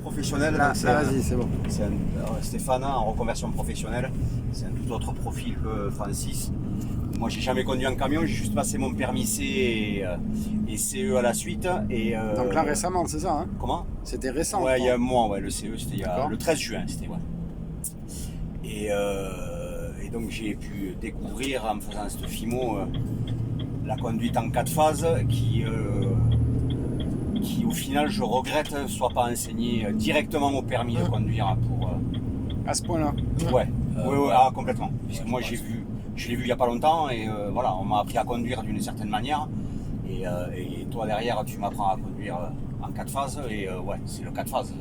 professionnel. Vas-y, c'est bon. C'est Stéphane en reconversion professionnelle. C'est un tout autre profil que Francis. Moi, j'ai jamais conduit en camion, j'ai juste passé mon permis C et CE à la suite. Donc là, récemment, c'est ça, hein? Comment? C'était récent. Ouais, il y a un mois, ouais, le CE, c'était le 13 juin, c'était, ouais. Et donc, j'ai pu découvrir, en faisant cette FIMO, la conduite en 4 phases qui, au final, je regrette ne soit pas enseigné directement au permis de conduire pour... À ce point-là? Ouais, complètement. Puisque moi, je l'ai vu il n'y a pas longtemps et voilà, on m'a appris à conduire d'une certaine manière. Et toi, derrière, tu m'apprends à conduire en 4 phases. Et ouais, c'est le 4 phases.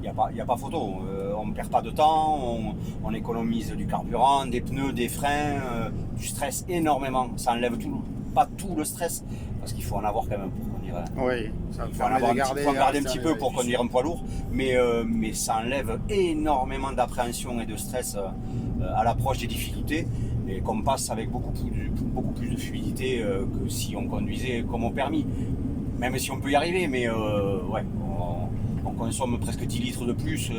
Il n'y a pas photo. On ne perd pas de temps, on économise du carburant, des pneus, des freins, du stress énormément. Ça enlève pas tout le stress, parce qu'il faut en avoir quand même pour conduire. Oui, ça il faut en avoir garder un petit peu pour conduire un poids lourd, mais ça enlève énormément d'appréhension et de stress à l'approche des difficultés, et qu'on passe avec beaucoup plus de fluidité que si on conduisait comme au permis. Même si on peut y arriver, mais ouais, on consomme presque 10 litres de plus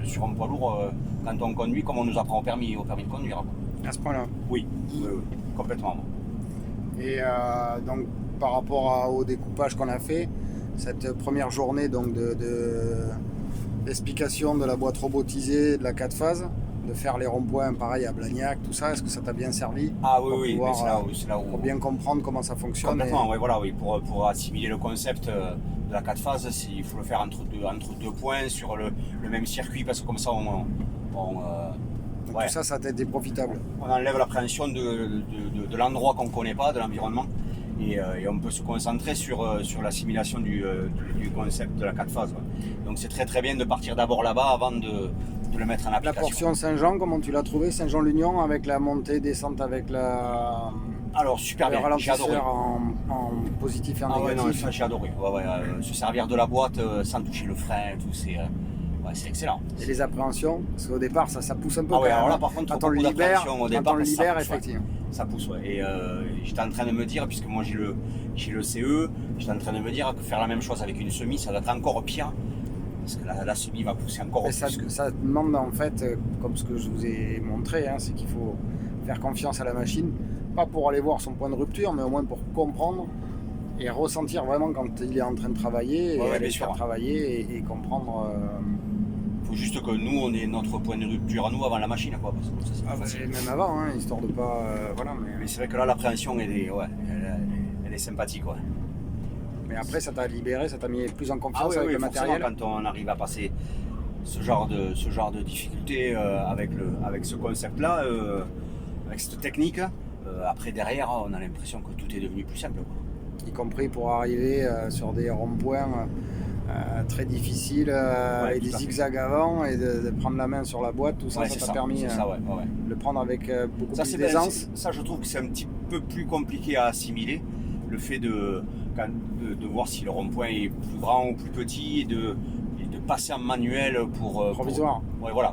sur un poids lourd quand on conduit, comme on nous apprend au permis de conduire. À ce point-là? Oui, complètement. Et donc, par rapport au découpage qu'on a fait, cette première journée donc d'explication de la boîte robotisée de la 4 phases, de faire les ronds-points pareil à Blagnac, tout ça, est-ce que ça t'a bien servi? Ah oui, mais c'est là où... Pour bien comprendre comment ça fonctionne. Complètement, oui, pour assimiler le concept de la 4 phases, il faut le faire entre deux points sur le même circuit, parce que comme ça tout ça t'a été profitable. On enlève l'appréhension de l'endroit qu'on ne connaît pas, de l'environnement, et on peut se concentrer sur l'assimilation du concept de la 4 phases. Donc c'est très très bien de partir d'abord là-bas avant de le mettre en application. La portion Saint-Jean, comment tu l'as trouvé? Saint-Jean-l'Union, avec la montée, descente avec la... Alors super bien, j'ai adoré. En positif et en négatif. Non, ça j'ai adoré. Se servir de la boîte sans toucher le frein, tout, c'est excellent. Et les appréhensions, parce qu'au départ ça pousse un peu. Alors là par contre, quand on le libère, effectivement. Ça pousse, ouais. Et j'étais en train de me dire, puisque moi j'ai le CE, j'étais en train de me dire que faire la même chose avec une semi, ça va être encore pire. Parce que la semi va pousser encore plus. Ça demande en fait, comme ce que je vous ai montré, c'est qu'il faut faire confiance à la machine, pas pour aller voir son point de rupture, mais au moins pour comprendre et ressentir vraiment quand il est en train de travailler, et aller faire travailler et comprendre. Il faut juste que nous, on ait notre point de rupture à nous avant la machine, quoi. Parce que même avant, histoire de pas... Mais c'est vrai que là, l'appréhension, elle est sympathique, ouais. Mais après, ça t'a libéré, ça t'a mis plus en confiance avec le matériel. Quand on arrive à passer ce genre de difficulté avec ce concept-là, avec cette technique, après derrière, on a l'impression que tout est devenu plus simple, quoi. Y compris pour arriver sur des ronds-points très difficiles et des zigzags avant, et de prendre la main sur la boîte, tout ça, ça t'a permis de le prendre avec beaucoup plus d'aisance. Ça, je trouve que c'est un petit peu plus compliqué à assimiler, le fait de voir si le rond-point est plus grand ou plus petit, et de passer en manuel pour provisoire.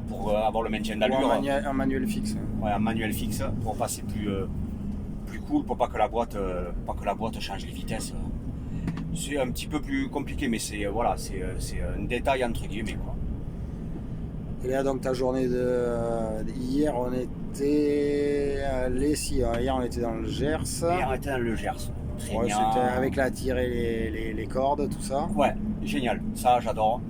Pour avoir le maintien d'allure. Un manuel fixe. Ouais, un manuel fixe pour passer plus cool, pour pas que la boîte change les vitesses. C'est un petit peu plus compliqué, mais c'est un détail entre guillemets, quoi. Et là, donc ta journée hier, on était à Lessy. Hier, on était dans le Gers. Hier, on était dans le Gers. C'était avec la tire et les cordes, tout ça. Ouais, génial. Ça, j'adore.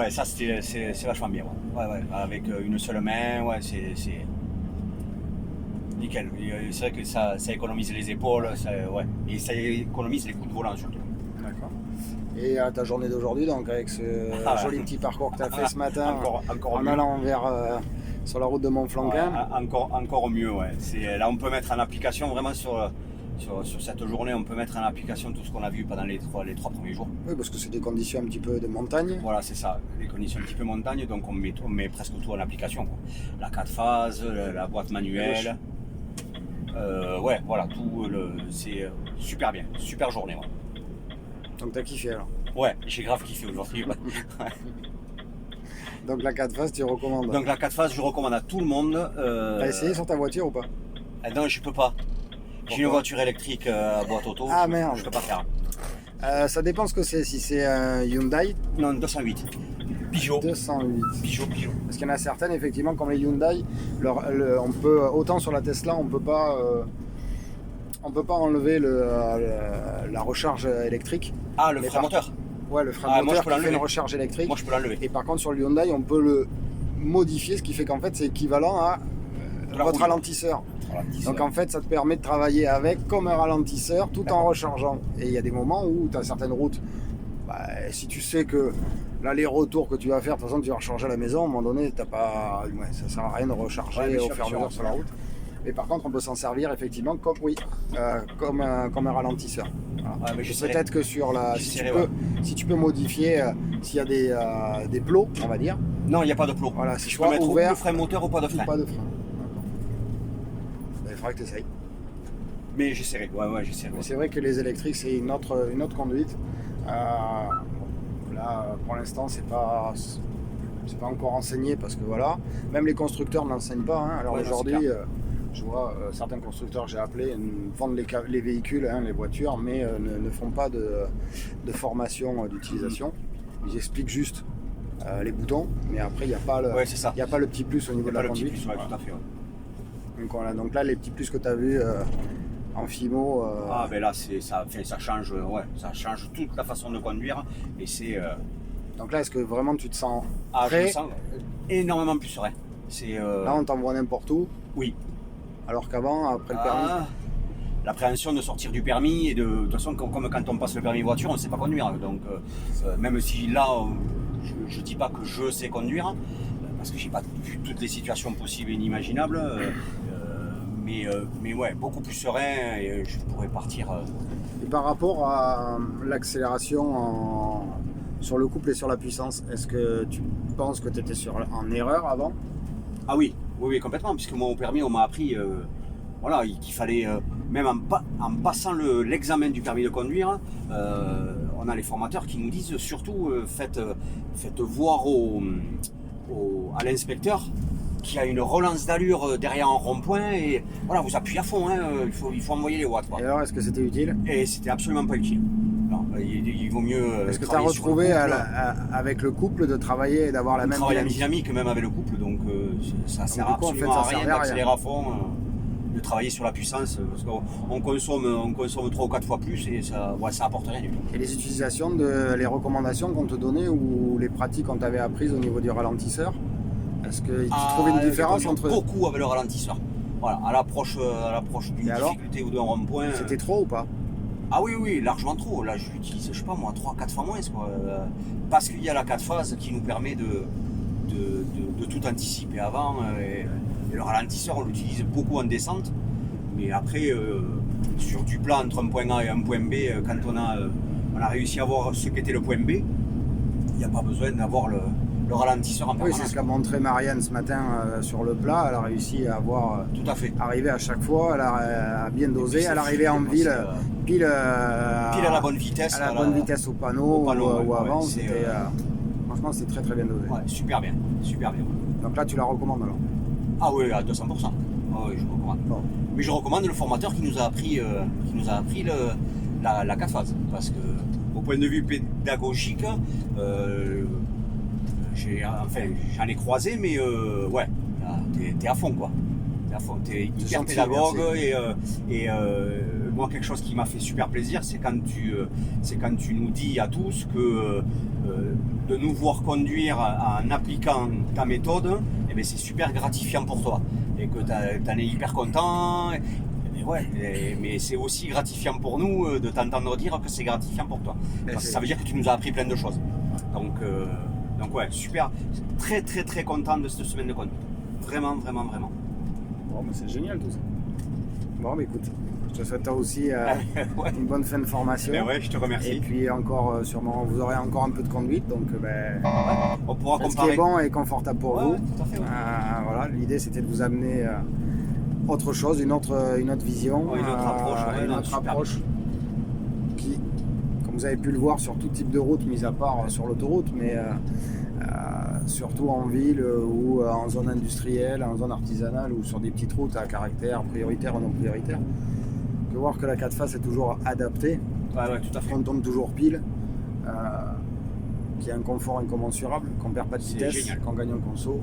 Ça, c'est vachement bien. Ouais, avec une seule main, c'est nickel. C'est vrai que ça économise les épaules, et ça économise les coups de volant surtout. D'accord. Et ta journée d'aujourd'hui, donc avec ce joli petit parcours que tu as fait ce matin, encore en allant sur la route de Montflanquin. Encore mieux, ouais. Là, on peut mettre en application vraiment sur cette journée, on peut mettre en application tout ce qu'on a vu pendant les trois premiers jours. Oui, parce que c'est des conditions un petit peu de montagne. Voilà, c'est ça, des conditions un petit peu montagne, donc on met presque tout en application, quoi. La 4 phases, la boîte manuelle. Tout, c'est super bien, super journée. Ouais. Donc t'as kiffé alors? Ouais, j'ai grave kiffé aujourd'hui. Ouais. Donc la 4 phases, tu recommandes? Donc la 4 phases, je recommande à tout le monde. T'as essayé sur ta voiture ou pas? Non, je peux pas. J'ai une voiture électrique à boîte auto. Ah merde. Je peux pas faire. Ça dépend ce que c'est. Si c'est un Hyundai, Non, 208. Peugeot. 208. Peugeot. Parce qu'il y en a certaines, effectivement, comme les Hyundai, on peut, autant sur la Tesla, on peut pas enlever la recharge électrique. Ah, le Mais frein moteur. Ouais, le frein Ah, moi, moteur je peux qui fait l'enlever. une recharge électrique. Moi, je peux l'enlever. Et par contre, sur le Hyundai, on peut le modifier, ce qui fait qu'en fait, c'est équivalent à De la votre roue. ralentisseur. Ralentisseur. Donc en fait, ça te permet de travailler avec comme un ralentisseur tout en D'accord. rechargeant. Et il y a des moments où tu as certaines routes, si tu sais que l'aller-retour que tu vas faire, de toute façon, tu vas recharger à la maison, à un moment donné, ça sert à rien de recharger Ouais, bien au sûr, fur et à bien mesure sûr. sur la route. Mais par contre, on peut s'en servir effectivement comme un ralentisseur. Voilà. Ouais, mais j'essaierai. Peut-être que sur la, J'essaierai, si tu peux modifier, s'il y a des plots, on va dire, Non, il n'y a pas de plot. voilà, c'est Je peux soit mettre ouvert ou le frein moteur ou pas de ou frein. pas de frein. Il faudra que tu essayes. Mais j'essaierai. Ouais, j'essaierai. Mais c'est vrai que les électriques, c'est une autre conduite. Là, pour l'instant, c'est pas encore enseigné parce que voilà, même les constructeurs n'enseignent pas. Hein. Alors Ouais, non, aujourd'hui, c'est clair. je vois certains constructeurs que j'ai appelés vendent les véhicules, hein, les voitures, mais ne font pas de formation d'utilisation. Ils expliquent juste les boutons, mais après, il n'y a pas le, Ouais, c'est ça. il y a pas le petit plus au niveau Il y de a la pas le petit conduite. plus, ouais, tout à fait. Ouais. Donc, voilà. Donc là, les petits plus que tu as vus en FIMO. Ah, ben là, ça change, ça change toute la façon de conduire. Et c'est. Donc là, est-ce que vraiment tu te sens Ah, je me prêt? sens énormément plus serein. C'est. Là, on t'envoie n'importe où, Oui. alors qu'avant, après le permis. Ah, l'appréhension de sortir du permis et de toute façon, comme quand on passe le permis voiture, on ne sait pas conduire. Donc, même si là, je ne dis pas que je sais conduire, parce que j'ai pas vu toutes les situations possibles et inimaginables. Mais ouais, beaucoup plus serein et je pourrais partir. Et par rapport à l'accélération sur le couple et sur la puissance, est-ce que tu penses que tu étais en erreur avant? Ah oui, complètement, puisque moi au permis, on m'a appris voilà, qu'il fallait, même en passant l'examen du permis de conduire, on a les formateurs qui nous disent surtout faites voir à l'inspecteur qu'il y a une relance d'allure derrière un rond-point et voilà, vous appuyez à fond, hein, il faut envoyer les watts. Quoi. Et alors, est-ce que c'était utile? Et c'était absolument pas utile. Non, il vaut mieux. Est-ce que tu as retrouvé avec le couple de travailler et d'avoir la même dynamique même avec le couple, donc ça sert du coup, absolument en fait, ça à rien servait à d'accélérer rien. à fond, de travailler sur la puissance, parce qu'on consomme 3 ou 4 fois plus et ça apporte rien du tout. Et les utilisations, les recommandations qu'on te donnait ou les pratiques qu'on t'avait apprises au niveau du ralentisseur, est-ce que tu trouvais une différence entre... Beaucoup avec le ralentisseur. Voilà, à l'approche d'une difficulté ou d'un rond-point. C'était trop ou pas? Ah oui, largement trop. Là, je l'utilise, je sais pas moi, 3-4 fois moins. Quoi. Parce qu'il y a la 4 phases qui nous permet de tout anticiper avant. Et le ralentisseur, on l'utilise beaucoup en descente. Mais après, sur du plat entre un point A et un point B, quand on a réussi à voir ce qu'était le point B, il n'y a pas besoin d'avoir le ralentisseur en permanence. Oui, c'est ce qu'a montré Marianne ce matin sur le plat. Elle a réussi à avoir tout à fait. Arrivé à chaque fois, elle a bien dosé. Elle arrivait en ville pile à la bonne vitesse. À la bonne vitesse au panneau ou avant. Franchement, c'était très très bien dosé. Ouais, super bien. Donc là, tu la recommandes alors? Ah oui, à 200%. Ah oui, je recommande. Bon. Mais je recommande le formateur qui nous a appris, la 4 phases. Parce que, au point de vue pédagogique, j'en ai croisé, mais ouais, t'es à fond, quoi. T'es à fond, t'es hyper pédagogue et moi, quelque chose qui m'a fait super plaisir, c'est quand tu nous dis à tous que de nous voir conduire en appliquant ta méthode, eh bien, c'est super gratifiant pour toi et que t'en es hyper content. Mais c'est aussi gratifiant pour nous de t'entendre dire que c'est gratifiant pour toi. Parce que ça veut dire que tu nous as appris plein de choses. Donc ouais, super. Très très très content de cette semaine de conduite. Vraiment. Bon, mais c'est génial tout ça. Bon, mais écoute, je te souhaite toi aussi une bonne fin de formation. Ben ouais, je te remercie. Et puis encore, sûrement, vous aurez encore un peu de conduite, donc on pourra comparer. Ce qui est bon et confortable pour vous. Ouais, tout à fait, ouais. Voilà, l'idée c'était de vous amener autre chose, une autre vision, une autre approche, qui, comme vous avez pu le voir sur tout type de route, mis à part sur l'autoroute, mais surtout en ville ou en zone industrielle, en zone artisanale ou sur des petites routes à caractère prioritaire ou non prioritaire. que voir que la 4 phases est toujours adaptée, Ouais, tout à fait. qu'on tombe toujours pile, qu'il y a un confort incommensurable, qu'on perd pas de C'est vitesse, génial. qu'on gagne en conso.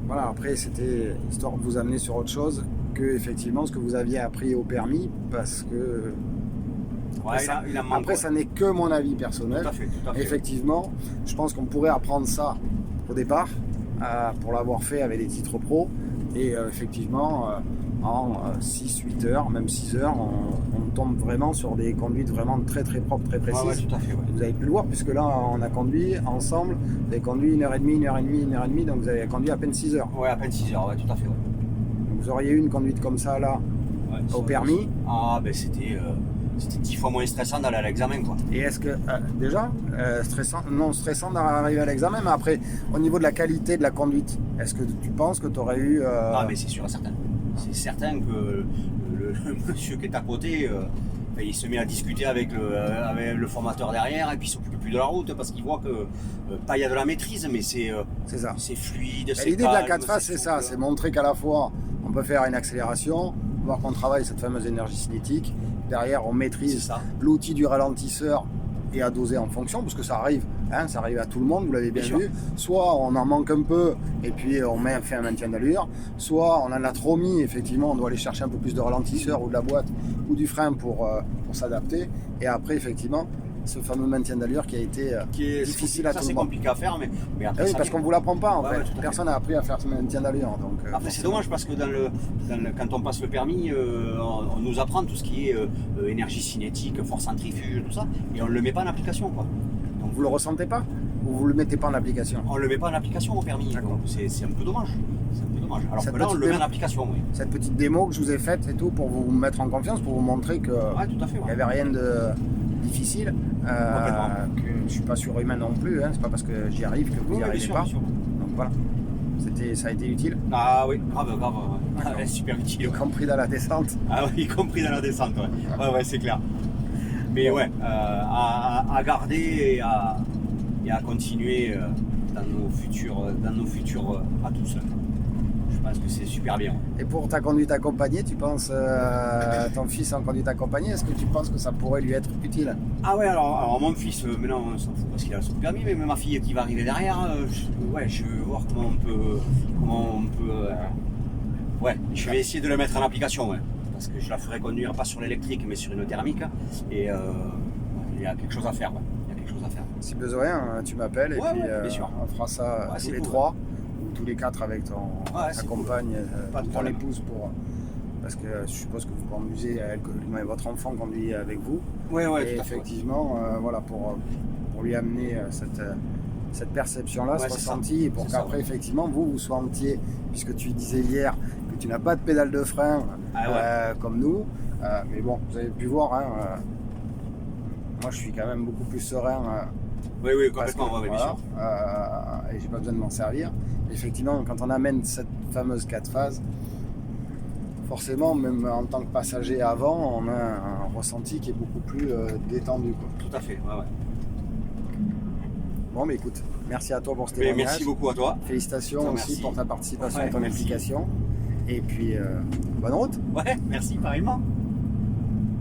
Voilà, après c'était histoire de vous amener sur autre chose que effectivement ce que vous aviez appris au permis, parce que Ouais, il en manque, après ouais. ça n'est que mon avis personnel. Tout à fait, tout à fait. Effectivement, je pense qu'on pourrait apprendre ça au départ, pour l'avoir fait avec des titres pro, et effectivement en 6-8 heures, même 6 heures, on tombe vraiment sur des conduites vraiment très très propres, très précises. Ouais, tout à fait, ouais. Vous avez pu le voir, puisque là on a conduit ensemble, vous avez conduit 1h30, 1h30, 1h30, donc vous avez conduit à peine 6 heures. Ouais, à peine 6 heures, ouais, tout à fait, ouais. Donc vous auriez eu une conduite comme ça là, Ouais, au ça- permis. Ah, ben c'était 10 fois moins stressant d'aller à l'examen, quoi. Et est-ce que, déjà, non stressant d'arriver à l'examen, mais après, au niveau de la qualité de la conduite, est-ce que tu penses que tu aurais eu... Ah, mais c'est sûr et certain. C'est certain que le monsieur qui est à côté, ben, il se met à discuter avec le formateur derrière, et puis il s'occupe plus de la route, parce qu'il voit que, pas il y a de la maîtrise, mais c'est ça. fluide, Et c'est l'idée de la calme, 4 phases, c'est ça, souple. c'est montrer qu'à la fois, on peut faire une accélération, voir qu'on travaille cette fameuse énergie cinétique, derrière, on C'est maîtrise ça. l'outil du ralentisseur et à doser en fonction, parce que ça arrive à tout le monde, vous l'avez bien Bien sûr. vu. Soit on en manque un peu et puis on fait un maintien d'allure, soit on en a trop mis, effectivement, on doit aller chercher un peu plus de ralentisseur ou de la boîte ou du frein pour s'adapter. Et après, effectivement, ce fameux maintien d'allure qui a été difficile à ça, tout c'est le monde. compliqué à faire, mais Ah après, oui, ça parce vient. qu'on vous l'apprend pas en Ouais, fait. ouais, tout à fait. Personne n'a appris à faire ce maintien d'allure. Donc, Après, c'est dommage parce que quand on passe le permis, on nous apprend tout ce qui est énergie cinétique, force centrifuge, tout ça, et on ne le met pas en application, quoi. Donc, vous le ressentez pas ou vous le mettez pas en application? on le met pas en application au permis, D'accord. donc c'est un peu dommage. C'est un peu dommage. Alors Cette que là, on petite le met en démo- application, oui. Cette petite démo que je vous ai faite et tout pour vous mettre en confiance, pour vous montrer que Ouais, tout à fait. il n'y Ouais. avait rien de difficile, que je suis pas surhumain non plus. C'est pas parce que j'y arrive que vous Oui, n'y bien arrivez sûr, pas. bien sûr. Donc voilà, ça a été utile, Ah oui, grave, ouais. Ah, D'accord. ouais, super utile. y Ouais. compris dans la descente. Ah oui, y compris dans la descente, ouais. Ouais, c'est clair. Mais ouais, à garder et à continuer dans nos futurs à tous. Je pense que c'est super bien. Et pour ta conduite accompagnée, tu penses, ton fils en conduite accompagnée, est-ce que tu penses que ça pourrait lui être utile? Ah ouais, alors mon fils, maintenant on s'en fout parce qu'il a son permis, mais ma fille qui va arriver derrière, je veux voir comment on peut ouais, je vais essayer de le mettre en application, ouais. Parce que je la ferai conduire pas sur l'électrique mais sur une thermique, et il y a quelque chose à faire, ouais. Il y a quelque chose à faire. Si besoin, tu m'appelles et Ouais, puis ouais, bien sûr. on fera ça Ouais, tous c'est les cool, 3 ou tous les 4 avec ta c'est compagne, Pas de ton problème. épouse, parce que je suppose que vous conduisez, votre enfant conduit avec vous. Ouais, Et tout à fait. effectivement, voilà, pour lui amener cette perception-là, Ouais, ce c'est ça. ressenti, et pour C'est ça, qu'après, effectivement, vous sentiez, puisque tu disais hier que tu n'as pas de pédale de frein comme nous, mais bon, vous avez pu voir, moi je suis quand même beaucoup plus serein. Oui, Parce que, complètement, ouais, bien sûr. et j'ai pas besoin de m'en servir. Effectivement, quand on amène cette fameuse 4 phases, forcément, même en tant que passager avant, on a un ressenti qui est beaucoup plus détendu, quoi. Tout à fait, ouais. Bon, mais écoute, merci à toi pour ce Mais témoignage. merci beaucoup à toi. Félicitations aussi Merci. pour ta participation Ouais, et ton merci. implication. Et puis, bonne route. Ouais, merci pareillement.